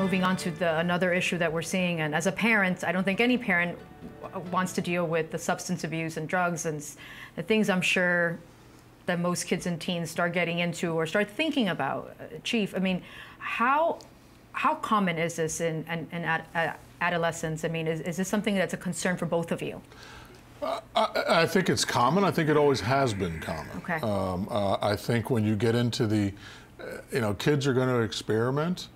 moving on to another issue that we're seeing, and as a parent, I don't think any parent wants to deal with the substance abuse and drugs and the things I'm sure that most kids and teens start getting into or start thinking about. Chief, I mean, how common is this in adolescence? I mean, is this something that's a concern for both of you? I think it's common. I think it always has been common. Okay. I think when you get into the, kids are going to experiment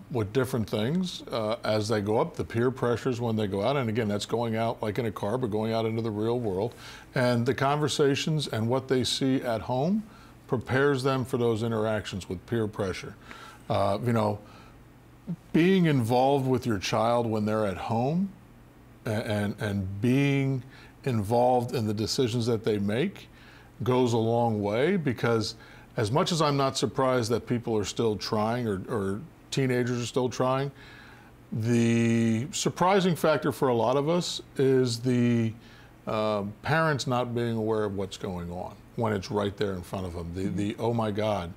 with different things as they go up. The peer pressures when they go out, and again, that's going out like in a car, but going out into the real world. And the conversations and what they see at home prepares them for those interactions with peer pressure. Being involved with your child when they're at home and being involved in the decisions that they make goes a long way, because as much as I'm not surprised that people are still trying or teenagers are still trying, the surprising factor for a lot of us is the parents not being aware of what's going on when it's right there in front of them. The oh my God,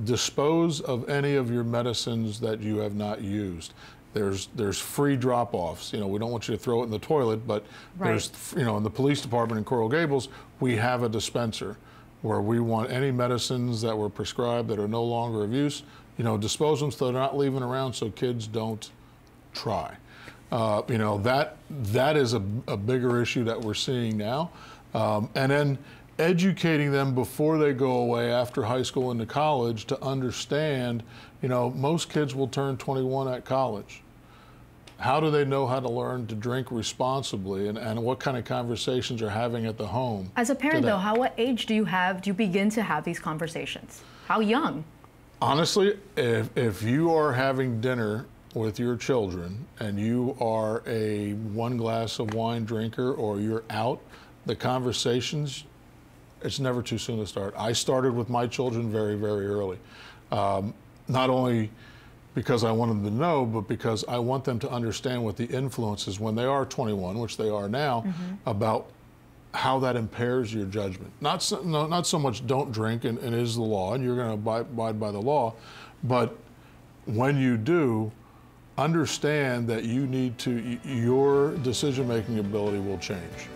dispose of any of your medicines that you have not used. There's free drop-offs. We don't want you to throw it in the toilet, but right. There's, in the police department in Coral Gables, we have a dispenser where we want any medicines that were prescribed that are no longer of use, dispose them so they're not leaving around so kids don't try. That is a bigger issue that we're seeing now. And then educating them before they go away after high school into college to understand, most kids will turn 21 at college. How do they know how to learn to drink responsibly, and what kind of conversations are having at the home? As a parent though, what age do you begin to have these conversations? How young? Honestly, if you are having dinner with your children and you are a 1 glass of wine drinker or you're out, the conversations, it's never too soon to start. I started with my children very, very early. Not only because I want them to know, but because I want them to understand what the influences when they are 21, which they are now, about how that impairs your judgment. Not so much don't drink and it is the law and you're going to abide by the law, but when you do, understand that your decision-making ability will change.